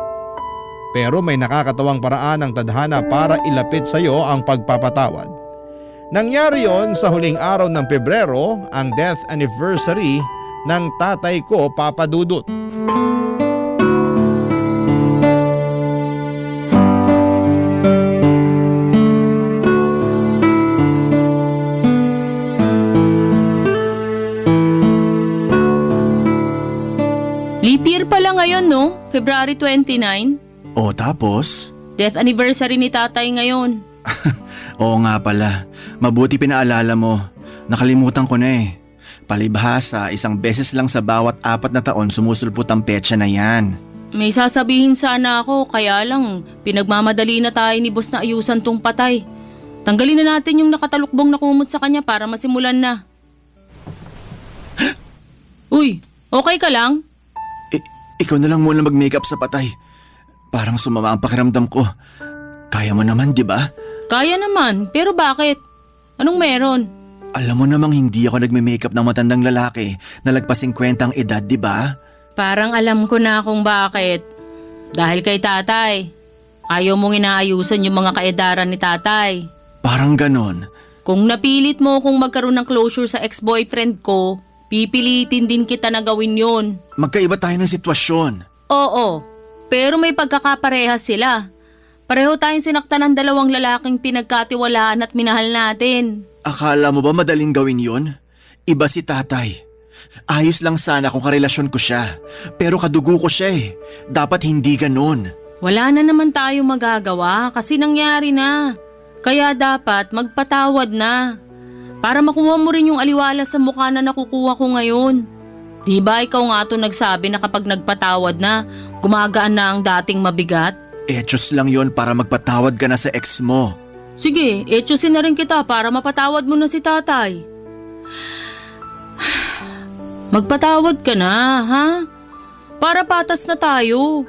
Pero may nakakatawang paraan ng tadhana para ilapit sa iyo ang pagpapatawad. Nangyari yon sa huling araw ng Pebrero, ang death anniversary ng tatay ko, Papa Dudut. Leap year pala ngayon, no? February 29. O tapos? Death anniversary ni tatay ngayon. Oo nga pala, mabuti pinaalala mo. Nakalimutan ko na eh. Palibhasa, isang beses lang sa bawat 4 na taon sumusulpot ang petsa na yan. May sasabihin sana ako, kaya lang pinagmamadali na tayo ni boss na ayusan tong patay. Tanggalin na natin yung nakatalukbong na kumot sa kanya para masimulan na. Uy, okay ka lang? Ikaw na lang muna mag-makeup sa patay. Parang sumama ang pakiramdam ko. Kaya mo naman, di ba? Kaya naman, pero bakit? Anong meron? Alam mo namang hindi ako nagme-makeup ng matandang lalaki na lagpas 50 ang edad, di ba? Parang alam ko na kung bakit. Dahil kay tatay. Ayaw mong inaayusan yung mga kaedaran ni tatay. Parang ganon. Kung napilit mo kung magkaroon ng closure sa ex-boyfriend ko, pipilitin din kita na gawin yon. Magkaiba tayo ng sitwasyon. Oo, pero may pagkakaparehas sila. Pareho tayong sinaktan ng 2 lalaking pinagkatiwalaan at minahal natin. Akala mo ba madaling gawin yon? Iba si tatay. Ayos lang sana kung karelasyon ko siya. Pero kadugo ko siya eh. Dapat hindi ganon. Wala na naman tayo magagawa kasi nangyari na. Kaya dapat magpatawad na. Para makuha mo rin yung aliwala sa mukha na nakukuha ko ngayon. Di ba ikaw nga to nagsabi na kapag nagpatawad na, gumagaan na ang dating mabigat? Etos lang yon para magpatawad ka na sa ex mo. Sige, etyosin na rin kita para mapatawad mo na si tatay. Magpatawad ka na, ha? Para patas na tayo.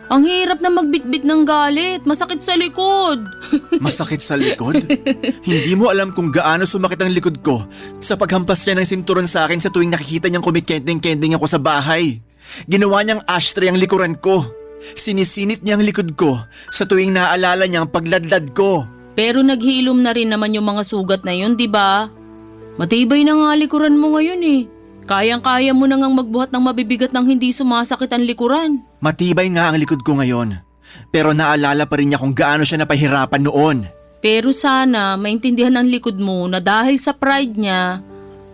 Ang hirap na magbitbit ng galit, masakit sa likod. Masakit sa likod? Hindi mo alam kung gaano sumakit ang likod ko sa paghampas niya ng sinturon sa akin sa tuwing nakikita niyang kumikending-kending ako sa bahay. Ginawa niyang ashtray ang likuran ko. Sinisinit niya ang likod ko sa tuwing naaalala niya ang pagladlad ko. Pero naghilom na rin naman yung mga sugat na yun, di ba? Matibay na nga likuran mo ngayon eh. Kayang-kaya mo na ngang magbuhat ng mabibigat ng hindi sumasakit ang likuran. Matibay nga ang likod ko ngayon. Pero naalala pa rin niya kung gaano siya napahirapan noon. Pero sana maintindihan ng likod mo na dahil sa pride niya,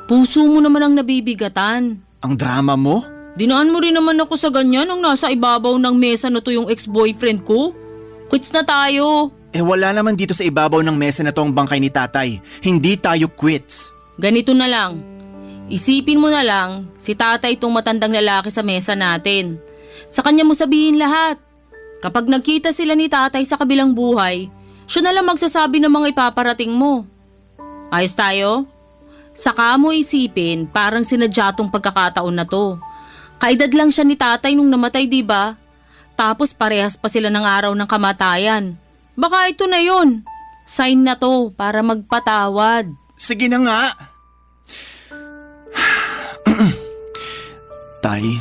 puso mo naman ang nabibigatan. Ang drama mo? Dinaan mo rin naman ako sa ganyan nung nasa ibabaw ng mesa na to yung ex-boyfriend ko. Quits na tayo. Wala naman dito sa ibabaw ng mesa na to ang bangkay ni tatay. Hindi tayo quits. Ganito na lang. Isipin mo na lang, si tatay itong matandang lalaki sa mesa natin. Sa kanya mo sabihin lahat. Kapag nagkita sila ni tatay sa kabilang buhay, siya na lang magsasabi ng mga ipaparating mo. Ayos tayo? Saka mo isipin, parang sinadya tong pagkakataon na to. Kaedad lang siya ni tatay nung namatay, di ba? Tapos parehas pa sila ng araw ng kamatayan. Baka ito na yun. Sign na to para magpatawad. Sige na nga. Tay,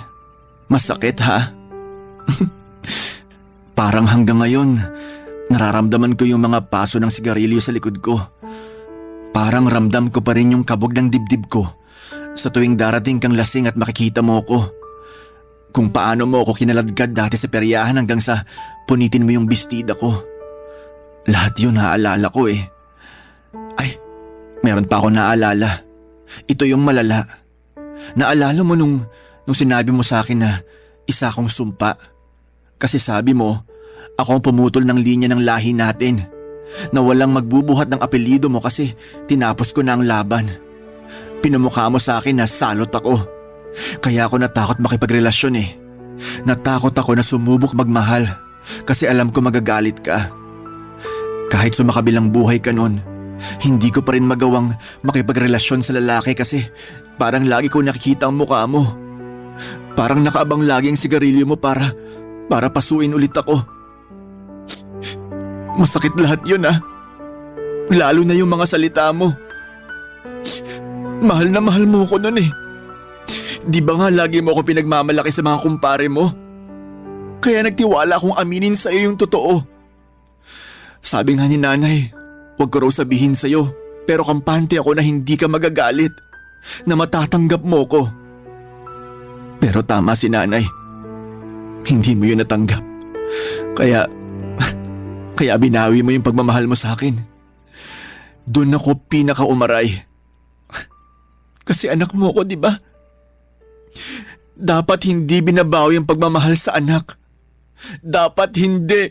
masakit ha? Parang hanggang ngayon, nararamdaman ko yung mga paso ng sigarilyo sa likod ko. Parang ramdam ko pa rin yung kabog ng dibdib ko sa tuwing darating kang lasing at makikita mo ko. Kung paano mo ako kinaladkad dati sa peryahan hanggang sa punitin mo yung bestida ko. Lahat yun naaalala ko eh. Ay, meron pa ako naaalala. Ito yung malala. Naalala mo nung sinabi mo sa akin na isa akong sumpa. Kasi sabi mo, ako ang pumutol ng linya ng lahi natin. Na walang magbubuhat ng apelyido mo kasi tinapos ko na ang laban. Pinamukha mo sa akin na salot ako. Kaya ako natakot makipagrelasyon eh. Natakot ako na sumubok magmahal kasi alam ko magagalit ka. Kahit sumakabilang buhay ka nun, hindi ko pa rin magawang makipagrelasyon sa lalaki kasi parang lagi ko nakikita ang mukha mo. Parang nakaabang lagi ang sigarilyo mo para pasuin ulit ako. Masakit lahat yun ah. Lalo na yung mga salita mo. Mahal na mahal mo ko nun eh. Di ba nga lagi mo ako pinagmamalaki sa mga kumpare mo? Kaya nagtiwala akong aminin sa'yo yung totoo. Sabi nga ni nanay, huwag ko raw sabihin sa'yo, pero kampante ako na hindi ka magagalit, na matatanggap mo ko. Pero tama si nanay. Hindi mo yun natanggap. Kaya binawi mo yung pagmamahal mo sa akin. Doon ako pinakaumaray. Kasi anak mo ko, di ba? Dapat hindi binabawi ang pagmamahal sa anak. Dapat hindi.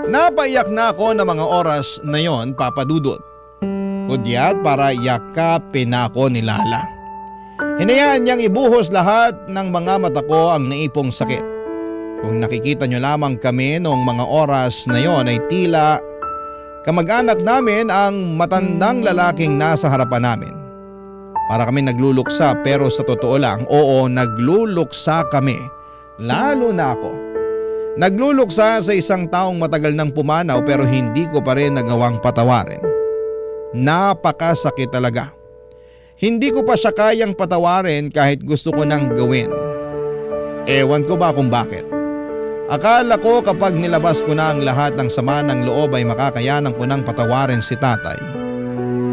Napaiyak na ako ng mga oras na yon, Papa Dudut. Hudyat para yakapin ako ni Lala. Hinayaan niyang ibuhos lahat ng mga mata ko ang naipong sakit. Kung nakikita niyo lamang kami noong mga oras na yon ay tila kamag-anak namin ang matandang lalaking nasa harapan namin. Para kami nagluluksa pero sa totoo lang, oo, nagluluksa kami. Lalo na ako. Nagluluksa sa isang taong matagal nang pumanaw pero hindi ko pa rin nagawang patawarin. Napakasakit talaga. Hindi ko pa siya kayang patawarin kahit gusto ko nang gawin. Ewan ko ba kung bakit. Akala ko kapag nilabas ko na ang lahat ng sama ng loob ay makakayanan ko nang patawarin si tatay.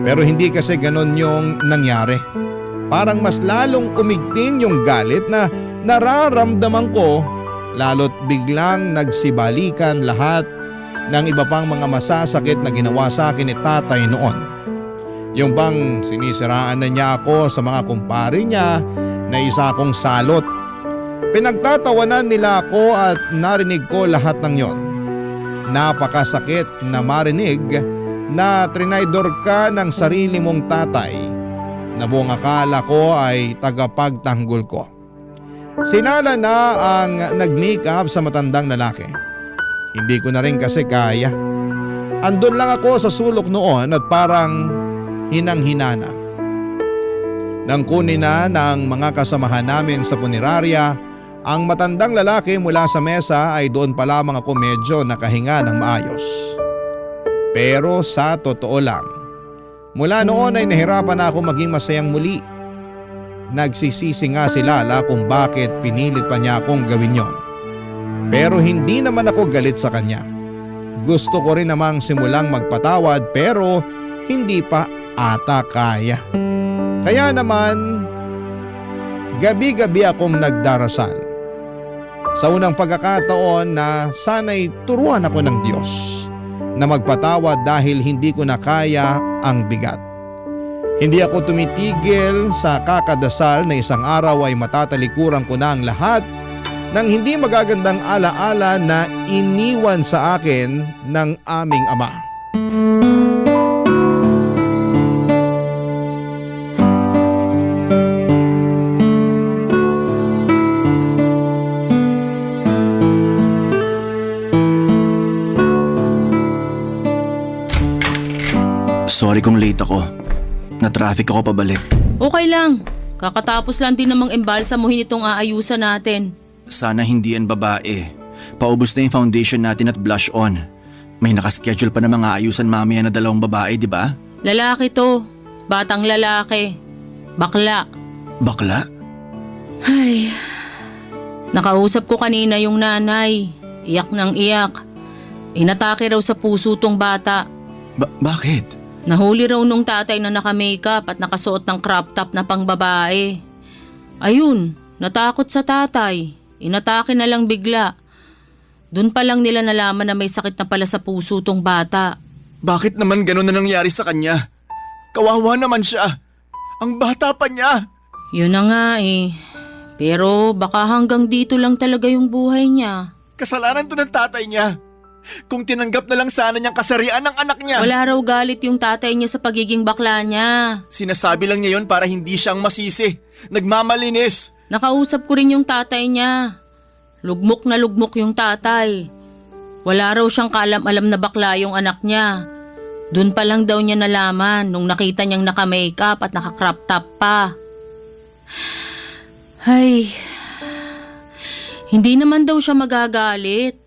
Pero hindi kasi ganon yung nangyari. Parang mas lalong umigting yung galit na nararamdaman ko, lalo't biglang nagsibalikan lahat ng iba pang mga masasakit na ginawa sa akin ni tatay noon. Yung bang sinisiraan na niya ako sa mga kumpare niya na isa akong salot. Pinagtatawanan nila ako at narinig ko lahat ng yon. Napakasakit na marinig na trinaydor ka ng sarili mong tatay na buong akala ko ay tagapagtanggol ko. Sinala na ang nag-makeup sa matandang lalaki. Hindi ko na rin kasi kaya. Andun lang ako sa sulok noon at parang hinang-hinana. Nang kunin na ng mga kasamahan namin sa punerarya ang matandang lalaki mula sa mesa ay doon pa lamang ako medyo nakahinga ng maayos. Pero sa totoo lang, mula noon ay nahirapan na ako maging masayang muli. Nagsisisi nga si Lala kung bakit pinilit pa niya akong gawin yon. Pero hindi naman ako galit sa kanya. Gusto ko rin namang simulang magpatawad pero hindi pa ata kaya. Kaya naman, gabi-gabi akong nagdarasal. Sa unang pagkakataon na sana'y turuan ako ng Diyos na magpatawad dahil hindi ko na kaya ang bigat. Hindi ako tumitigil sa kakadasal na isang araw ay matatalikuran ko na ang lahat ng hindi magagandang alaala na iniwan sa akin ng aming ama. Sorry kung late ako. Na-traffic ako pabalik. Okay lang. Kakatapos lang din namang embalsamuhin itong aayusan natin. Sana hindi yan babae. Paubos na yung foundation natin at blush on. May nakaschedule pa na mga ayusan mamaya na 2 babae, di ba? Lalaki to. Batang lalaki. Bakla. Bakla? Ay. Nakausap ko kanina yung nanay. Iyak ng iyak. Inatake raw sa puso tong bata. Bakit? Nahuli raw nung tatay na naka-makeup at nakasuot ng crop top na pangbabae. Ayun, Natakot sa tatay. Inatake na lang bigla. Doon pa lang nila nalaman na may sakit na pala sa puso tong bata. Bakit naman ganun na nangyari sa kanya? Kawawa naman siya. Ang bata pa niya. Yun na nga eh. Pero baka hanggang dito lang talaga yung buhay niya. Kasalanan to ng tatay niya. Kung tinanggap na lang sana niyang kasarian ng anak niya. Wala raw galit yung tatay niya sa pagiging bakla niya. Sinasabi lang niya yon para hindi siyang masisi. Nagmamalinis. Nakausap ko rin yung tatay niya. Lugmok na lugmok yung tatay. Wala raw siyang kaalam-alam na bakla yung anak niya. Doon pa lang daw niya nalaman nung nakita niyang naka-makeup at naka-crop top pa. Ay, hindi naman daw siya magagalit.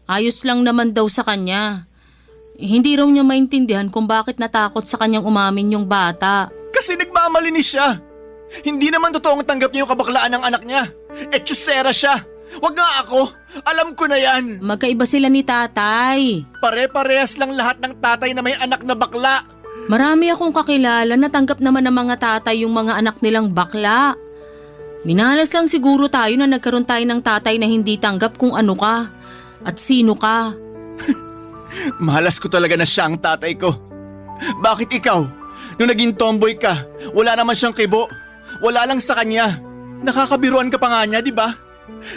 Ayos lang naman daw sa kanya. Hindi raw niya maintindihan kung bakit natakot sa kanyang umamin yung bata. Kasi nagmamalinis siya. Hindi naman totoong tanggap niya yung kabaklaan ng anak niya. Etchusera siya. Wag nga ako. Alam ko na yan. Magkaiba sila ni tatay. Pare-parehas lang lahat ng tatay na may anak na bakla. Marami akong kakilala na tanggap naman ng mga tatay yung mga anak nilang bakla. Minalas lang siguro tayo na nagkaroon tayo ng tatay na hindi tanggap kung ano ka at sino ka. Malas ko talaga na siya ang tatay ko. Bakit ikaw? Nung naging tomboy ka, wala naman siyang kibo. Wala lang sa kanya. Nakakabiruan ka pa nga niya, di ba?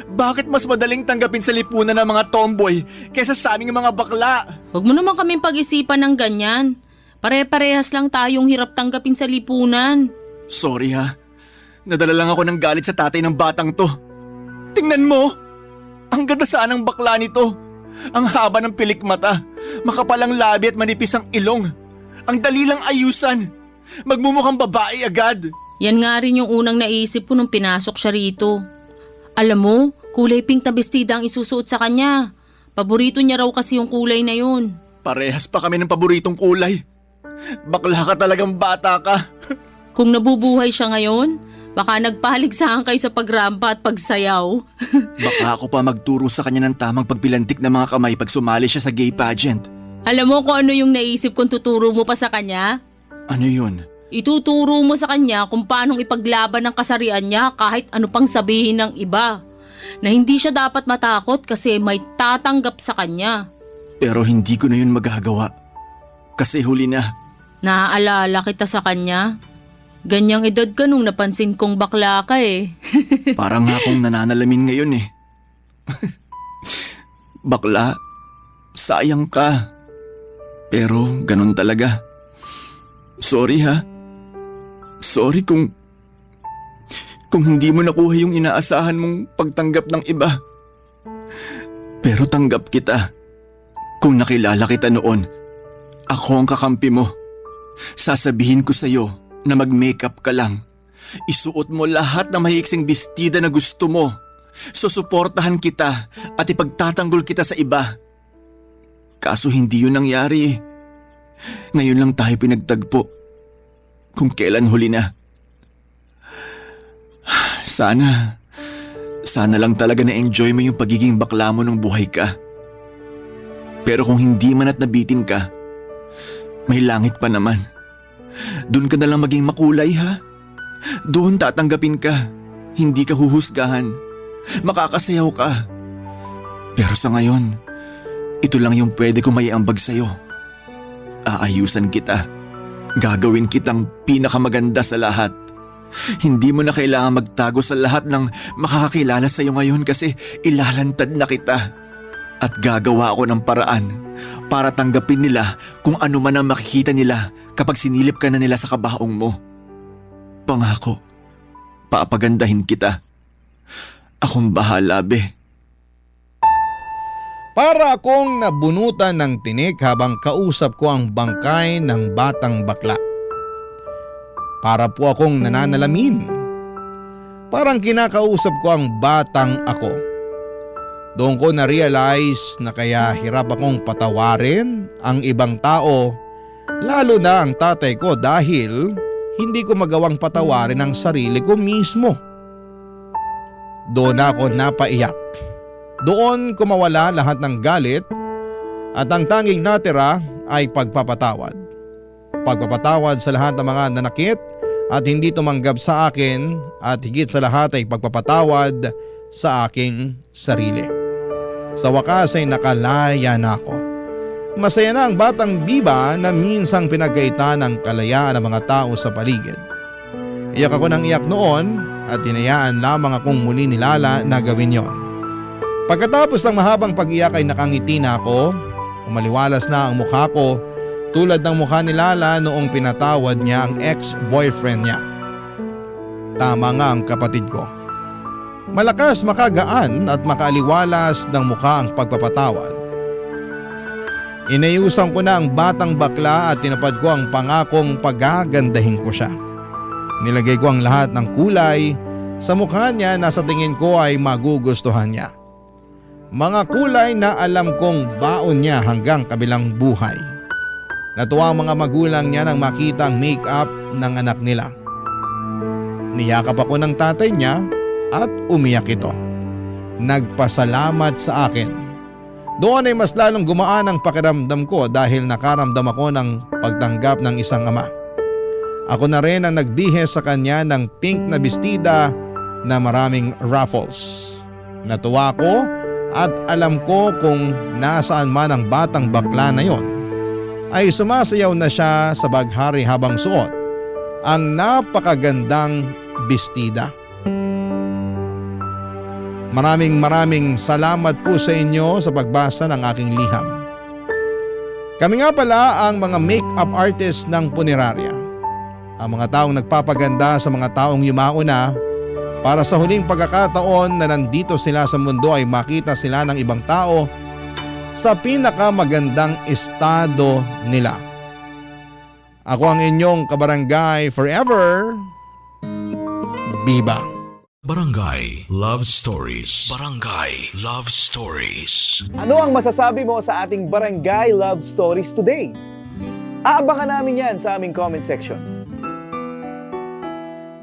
Bakit mas madaling tanggapin sa lipunan ng mga tomboy kaysa sa aming mga bakla? Huwag mo naman kaming pag-isipan ng ganyan. Pare-parehas lang tayong hirap tanggapin sa lipunan. Sorry ha. Nadala lang ako ng galit sa tatay ng batang to. Tingnan mo. Ang ganda saan ng bakla nito. Ang haba ng pilik mata. Makapalang labi at manipis ang ilong. Ang dali lang ayusan. Magmumukhang babae agad. Yan nga rin yung unang naisip ko nung pinasok siya rito. Alam mo, kulay pink na bestida ang isusuot sa kanya. Paborito niya raw kasi yung kulay na yun. Parehas pa kami ng paboritong kulay. Bakla ka talagang bata ka. Kung nabubuhay siya ngayon, baka nagpaligsahan kayo sa pagrampa at pagsayaw. Baka ako pa magturo sa kanya ng tamang pagpilantik ng mga kamay pag sumali siya sa gay pageant. Alam mo kung ano yung naisip kong tuturo mo pa sa kanya? Ano yun? Ituturo mo sa kanya kung paanong ipaglaban ng kasarian niya kahit ano pang sabihin ng iba. Na hindi siya dapat matakot kasi may tatanggap sa kanya. Pero hindi ko na yun magagawa. Kasi huli na. Naaalala kita sa kanya? Ganyang edad ka nung napansin kong bakla ka eh. Parang akong nananalamin ngayon eh. Bakla, sayang ka. Pero ganun talaga. Sorry ha. Sorry kung hindi mo nakuha yung inaasahan mong pagtanggap ng iba. Pero tanggap kita. Kung nakilala kita noon, ako ang kakampi mo. Sasabihin ko sa'yo na mag-makeup ka lang. Isuot mo lahat ng mahiksing bestida na gusto mo. Susuportahan kita at ipagtatanggol kita sa iba. Kaso hindi yun nangyari eh. Ngayon lang tayo pinagtagpo. Kung kailan huli na. Sana lang talaga na-enjoy mo yung pagiging bakla mo nung buhay ka. Pero kung hindi man at nabitin ka, may langit pa naman. Doon ka na lang maging makulay ha. Doon tatanggapin ka. Hindi ka huhusgahan. Makakasayaw ka. Pero sa ngayon, ito lang yung pwede ko maiambag sa'yo. Aayusan kita. Gagawin kitang pinakamaganda sa lahat. Hindi mo na kailangan magtago sa lahat ng makakakilala sa'yo ngayon kasi ilalantad na kita. At gagawa ako ng paraan para tanggapin nila kung ano man ang makikita nila kapag sinilip ka na nila sa kabaong mo. Pangako, papagandahin kita. Akong bahala, be. Para akong nabunutan ng tinik habang kausap ko ang bangkay ng batang bakla. Para po akong nananalamin. Parang kinakausap ko ang batang ako. Doon ko na-realize na kaya hirap akong patawarin ang ibang tao, lalo na ang tatay ko dahil hindi ko magawang patawarin ang sarili ko mismo. Doon ako napaiyak. Doon ko mawala lahat ng galit at ang tanging natira ay pagpapatawad. Pagpapatawad sa lahat ng mga nanakit at hindi tumanggap sa akin at higit sa lahat ay pagpapatawad sa aking sarili. Sa wakas ay nakalaya na ako. Masaya na ang batang Biba na minsang pinagkaitan ng kalayaan ng mga tao sa paligid. Iyak ako ng iyak noon at hinayaan lamang akong muli ni Lala na gawin yon. Pagkatapos ng mahabang pag-iyak ay nakangiti na ako, umaliwalas na ang mukha ko tulad ng mukha ni Lala noong pinatawad niya ang ex-boyfriend niya. Tama nga ang kapatid ko. Malakas, makagaan at makaaliwalas ng mukha ang pagpapatawad. Inayusan ko na ang batang bakla at tinapad ko ang pangakong pagagandahin ko siya. Nilagay ko ang lahat ng kulay sa mukha niya na sa tingin ko ay magugustuhan niya. Mga kulay na alam kong baon niya hanggang kabilang buhay. Natuwa ang mga magulang niya nang makita ang make-up ng anak nila. Niyakap ako ng tatay niya at umiyak ito. Nagpasalamat sa akin. Doon ay mas lalong gumaan ang pakiramdam ko dahil nakaramdam ako ng pagtanggap ng isang ama. Ako na rin ang nagbihis sa kanya ng pink na bestida na maraming ruffles. Natuwa ko at alam ko kung nasaan man ang batang bakla na yon, ay sumasayaw na siya sa baghari habang suot ang napakagandang bestida. Maraming salamat po sa inyo sa pagbasa ng aking liham. Kami nga pala ang mga make-up artist ng punerarya. Ang mga taong nagpapaganda sa mga taong yumauna para sa huling pagkakataon na nandito sila sa mundo ay makita sila ng ibang tao sa pinakamagandang estado nila. Ako ang inyong kabarangay forever, Biba. Barangay Love Stories. Barangay Love Stories. Ano ang masasabi mo sa ating Barangay Love Stories today? Aabangan namin yan sa aming comment section.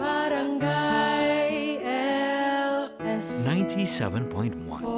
Barangay LS 97.1